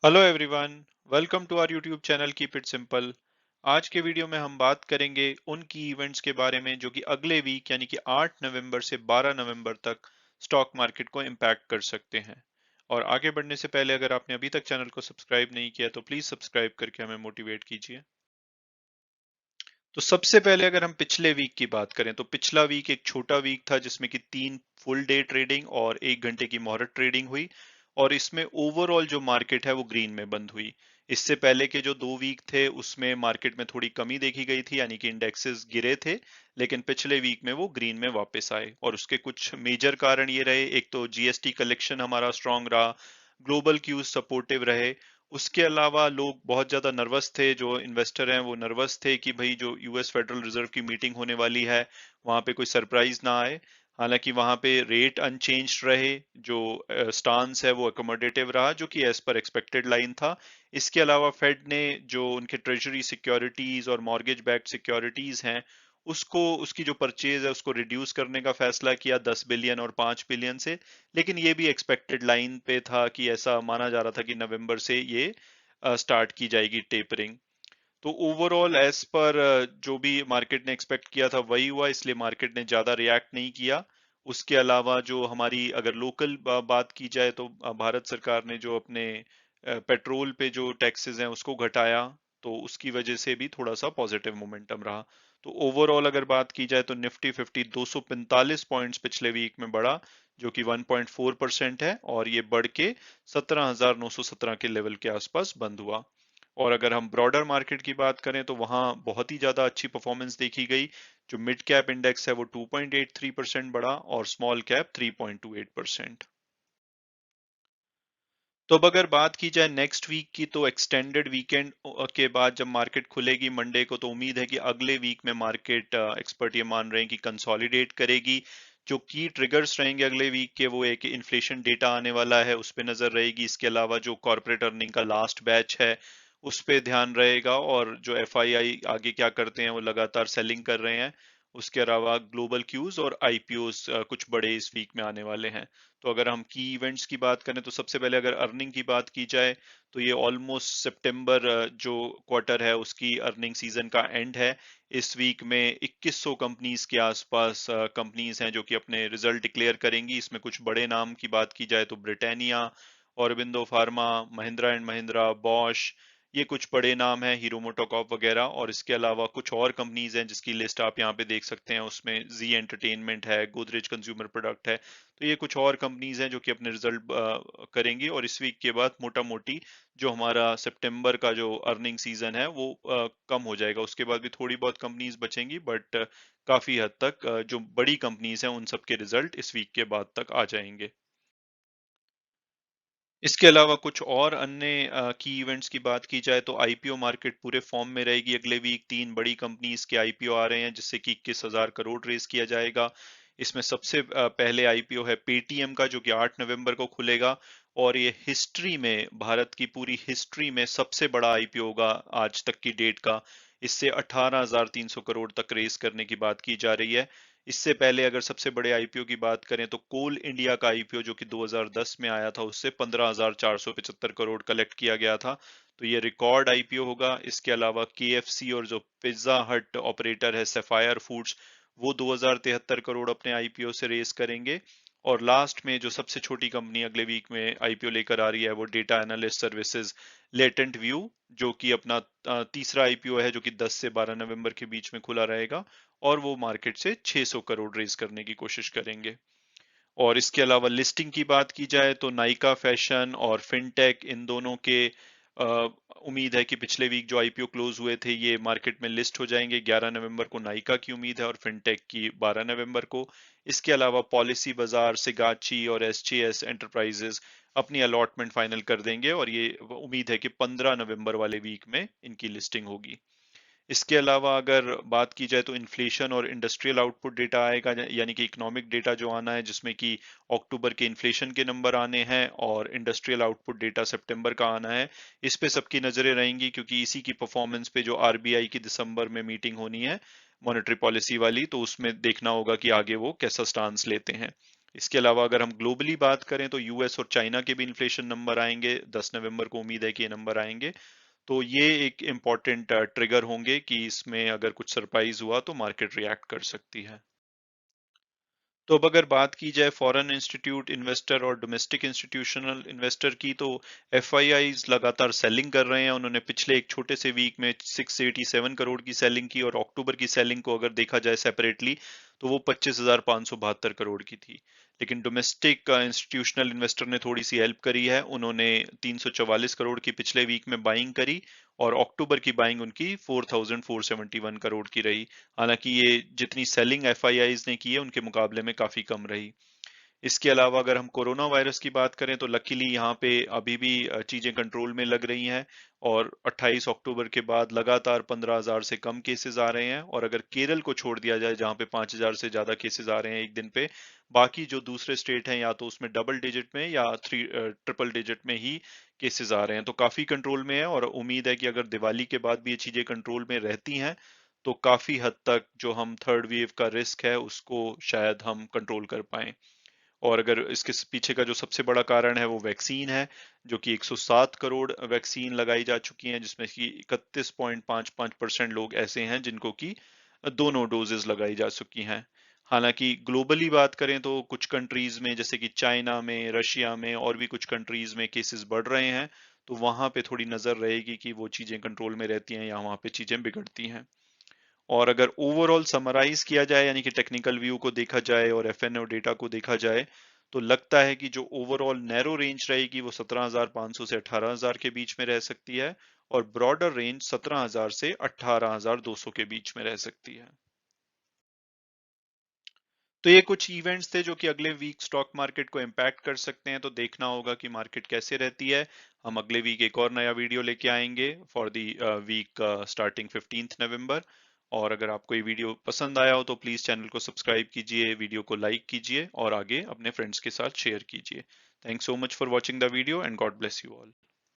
Hello everyone, welcome to our YouTube channel keep it simple. आज के video में हम बात करेंगे उन की इवेंट्स के बारे में जो कि अगले वीक यानी कि 8 नवंबर से 12 नवंबर तक स्टॉक मार्केट को इम्पैक्ट कर सकते हैं। और आगे बढ़ने से पहले अगर आपने अभी तक चैनल को सब्सक्राइब नहीं किया तो प्लीज सब्सक्राइब करके हमें मोटिवेट कीजिए। तो सबसे पहले अगर हम पिछले वीक की बात करें तो पिछला वीक एक छोटा वीक था जिसमें कि 3 फुल डे ट्रेडिंग और 1 घंटे की मुहूर्त ट्रेडिंग हुई। और इसमें ओवरऑल जो मार्केट है वो ग्रीन में बंद हुई। इससे पहले के जो 2 वीक थे उसमें मार्केट में थोड़ी कमी देखी गई थी, यानी कि इंडेक्सेस गिरे थे। लेकिन पिछले वीक में वो ग्रीन में वापस आए और उसके कुछ मेजर कारण ये रहे, एक तो जीएसटी कलेक्शन हमारा स्ट्रांग रहा, ग्लोबल क्यूज सपोर्टिव रहे। उसके अलावा लोग बहुत ज्यादा नर्वस थे, जो इन्वेस्टर हैं वो नर्वस थे कि भाई जो यूएस फेडरल रिजर्व की मीटिंग होने वाली है वहां पे कोई सरप्राइज ना आए। हालांकि वहां पे रेट अनचेंज्ड रहे, जो स्टांस है वो अकोमोडेटिव रहा, जो कि एज पर एक्सपेक्टेड लाइन था। इसके अलावा फेड ने जो उनके ट्रेजरी सिक्योरिटीज और मॉर्गेज बैक्ड सिक्योरिटीज हैं उसको, उसकी जो परचेज है उसको रिड्यूस करने का फैसला किया 10 बिलियन और 5 बिलियन से। लेकिन ये भी एक्सपेक्टेड लाइन पे था कि ऐसा माना जा रहा था कि नवंबर से ये स्टार्ट की जाएगी टेपरिंग। तो ओवरऑल एज पर जो भी मार्केट ने एक्सपेक्ट किया था वही हुआ, इसलिए मार्केट ने ज्यादा रिएक्ट नहीं किया। उसके अलावा जो हमारी अगर लोकल बात की जाए तो भारत सरकार ने जो अपने पेट्रोल पे जो टैक्सेस हैं उसको घटाया, तो उसकी वजह से भी थोड़ा सा पॉजिटिव मोमेंटम रहा। तो ओवरऑल अगर बात की जाए तो निफ्टी 50 245 पॉइंट्स पिछले वीक में बढ़ा, जो कि 1.4% है, और ये बढ़ के 17,917 के लेवल के आसपास बंद हुआ। और अगर हम ब्रॉडर मार्केट की बात करें तो वहां बहुत ही ज्यादा अच्छी परफॉर्मेंस देखी गई। जो मिड कैप इंडेक्स है वो 2.83% बढ़ा और स्मॉल कैप 3.28%। तो अब अगर बात की जाए नेक्स्ट वीक की तो एक्सटेंडेड वीकेंड के बाद जब मार्केट खुलेगी मंडे को, तो उम्मीद है कि अगले वीक में मार्केट, एक्सपर्ट ये मान रहे हैं कि कंसोलिडेट करेगी। जो की ट्रिगर्स रहेंगे अगले वीक के, वो एक इन्फ्लेशन डेटा आने वाला है उस पर नजर रहेगी। इसके अलावा जो कॉर्पोरेट अर्निंग का लास्ट बैच है उस पे ध्यान रहेगा, और जो एफआईआई आगे क्या करते हैं, वो लगातार सेलिंग कर रहे हैं। उसके अलावा ग्लोबल क्यूज और आईपीओस कुछ बड़े इस वीक में आने वाले हैं। तो अगर हम की इवेंट्स की बात करें तो सबसे पहले अगर अर्निंग की बात की जाए तो ये ऑलमोस्ट सितंबर जो क्वार्टर है उसकी अर्निंग सीजन का एंड है। इस वीक में 2100 कंपनीज के आसपास कंपनीज हैं जो कि अपने रिजल्ट डिक्लेयर करेंगी। इसमें कुछ बड़े नाम की बात की जाए तो Britannia, Aurobindo pharma, Mahindra and Mahindra, Bosch, ये कुछ बड़े नाम हैं, हीरो मोटोकॉर्प वगैरह। और इसके अलावा कुछ और कंपनीज हैं जिसकी लिस्ट आप यहाँ पे देख सकते हैं, उसमें जी एंटरटेनमेंट है, गोदरेज कंज्यूमर प्रोडक्ट है। तो ये कुछ और कंपनीज हैं जो कि अपने रिजल्ट करेंगी। और इस वीक के बाद मोटा मोटी जो हमारा सितंबर का जो अर्निंग सीजन है वो कम हो जाएगा। उसके बाद भी थोड़ी बहुत कंपनीज बचेंगी, बट काफी हद तक जो बड़ी कंपनीज हैं उन सब के रिजल्ट इस वीक के बाद तक आ जाएंगे। इसके अलावा कुछ और अन्य की इवेंट्स की बात की जाए तो आईपीओ मार्केट पूरे फॉर्म में रहेगी। अगले वीक 3 बड़ी कंपनीज के आईपीओ आ रहे हैं जिससे कि 21,000 करोड़ रेस किया जाएगा। इसमें सबसे पहले आईपीओ है पेटीएम का, जो कि 8 नवंबर को खुलेगा। और ये हिस्ट्री में, भारत की पूरी हिस्ट्री में सबसे बड़ा आईपीओ होगा आज तक की डेट का। इससे 18,300 करोड़ तक रेस करने की बात की जा रही है। इससे पहले अगर सबसे बड़े आईपीओ की बात करें तो कोल इंडिया का आईपीओ जो कि 2010 में आया था उससे 15,475 करोड़ कलेक्ट किया गया था। तो ये रिकॉर्ड आईपीओ होगा। इसके अलावा केएफसी और जो पिज्जा हट ऑपरेटर है सफायर फूड्स, वो 2073 करोड़ अपने आईपीओ से रेस करेंगे। और लास्ट में जो सबसे छोटी कंपनी अगले वीक में आईपीओ लेकर आ रही है वो data analyst services latent view, जो कि अपना तीसरा आईपीओ है, जो कि 10 से 12 नवंबर के बीच में खुला रहेगा। और वो मार्केट से 600 करोड़ रेज करने की कोशिश करेंगे। और इसके अलावा लिस्टिंग की बात की जाए तो नाइका फैशन और फिनटेक, इन दोनों के उम्मीद है कि पिछले वीक जो आईपीओ क्लोज हुए थे ये मार्केट में लिस्ट हो जाएंगे। 11 नवंबर को नाइका की उम्मीद है और फिनटेक की 12 नवंबर को। इसके अलावा पॉलिसी बाजार, सिगाची और एसजीएस एंटरप्राइजेस अपनी अलॉटमेंट फाइनल कर देंगे, और ये उम्मीद है कि 15 नवंबर वाले वीक में इनकी लिस्टिंग होगी। इसके अलावा अगर बात की जाए तो इन्फ्लेशन और इंडस्ट्रियल आउटपुट डेटा आएगा, यानी कि इकोनॉमिक डेटा जो आना है, जिसमें कि अक्टूबर के इन्फ्लेशन के नंबर आने हैं और इंडस्ट्रियल आउटपुट डेटा सितंबर का आना है। इस पे सबकी नजरें रहेंगी क्योंकि इसी की परफॉर्मेंस पे जो आरबीआई की दिसंबर में मीटिंग होनी है मॉनेटरी पॉलिसी वाली, तो उसमें देखना होगा कि आगे वो कैसा स्टांस लेते हैं। इसके अलावा अगर हम ग्लोबली बात करें तो यूएस और चाइना के भी इन्फ्लेशन नंबर आएंगे, 10 नवंबर को उम्मीद है कि ये नंबर आएंगे। तो ये एक इम्पॉर्टेंट ट्रिगर होंगे कि इसमें अगर कुछ सरप्राइज हुआ तो मार्केट रिएक्ट कर सकती है। तो अब अगर बात की जाए फॉरेन इंस्टीट्यूट इन्वेस्टर और डोमेस्टिक इंस्टीट्यूशनल इन्वेस्टर की, तो एफआईआईज लगातार सेलिंग कर रहे हैं। उन्होंने पिछले एक छोटे से वीक में 687 करोड़ की सेलिंग की, और अक्टूबर की सेलिंग को अगर देखा जाए सेपरेटली तो वो 25,572 करोड़ की थी। लेकिन डोमेस्टिक इंस्टीट्यूशनल इन्वेस्टर ने थोड़ी सी हेल्प करी है, उन्होंने 344 करोड़ की पिछले वीक में बाइंग करी, और अक्टूबर की बाइंग उनकी 4,471 करोड़ की रही। हालांकि ये जितनी सेलिंग एफआईआईज ने की है उनके मुकाबले में काफी कम रही। इसके अलावा अगर हम कोरोना वायरस की बात करें तो लकीली यहाँ पे अभी भी चीजें कंट्रोल में लग रही हैं, और 28 अक्टूबर के बाद लगातार 15,000 से कम केसेस आ रहे हैं। और अगर केरल को छोड़ दिया जाए जहाँ पे 5,000 से ज्यादा केसेस आ रहे हैं एक दिन पे, बाकी जो दूसरे स्टेट हैं या तो उसमें डबल डिजिट में या ट्रिपल डिजिट में ही केसेस आ रहे हैं। तो काफी कंट्रोल में है, और उम्मीद है कि अगर दिवाली के बाद भी ये चीजें कंट्रोल में रहती हैं तो काफी हद तक जो हम थर्ड वेव का रिस्क है उसको शायद हम कंट्रोल कर पाएं। और अगर इसके पीछे का जो सबसे बड़ा कारण है वो वैक्सीन है, जो कि 107 करोड़ वैक्सीन लगाई जा चुकी हैं, जिसमें कि 31.55% लोग ऐसे हैं जिनको कि दोनों डोजेस लगाई जा चुकी हैं। हालांकि ग्लोबली बात करें तो कुछ कंट्रीज में जैसे कि चाइना में, रशिया में और भी कुछ कंट्रीज में केसेस बढ़ रहे हैं, तो वहां पे थोड़ी नजर रहेगी कि वो चीजें कंट्रोल में रहती हैं या वहां पे चीजें बिगड़ती हैं। और अगर ओवरऑल समराइज किया जाए यानी कि टेक्निकल व्यू को देखा जाए और एफएनओ डेटा को देखा जाए, तो लगता है कि जो ओवरऑल नैरो रेंज रहेगी वो 17,500 से 18,000 के बीच में रह सकती है, और ब्रॉडर रेंज 17,000 से 18,200 के बीच में रह सकती है। तो ये कुछ इवेंट्स थे जो कि अगले वीक स्टॉक मार्केट को इम्पैक्ट कर सकते हैं, तो देखना होगा कि मार्केट कैसे रहती है। हम अगले वीक एक और नया वीडियो लेके आएंगे for the week starting 15th November. और अगर आपको ये वीडियो पसंद आया हो तो प्लीज चैनल को सब्सक्राइब कीजिए, वीडियो को लाइक कीजिए और आगे अपने फ्रेंड्स के साथ शेयर कीजिए। Thanks so much for watching the video and God bless you all.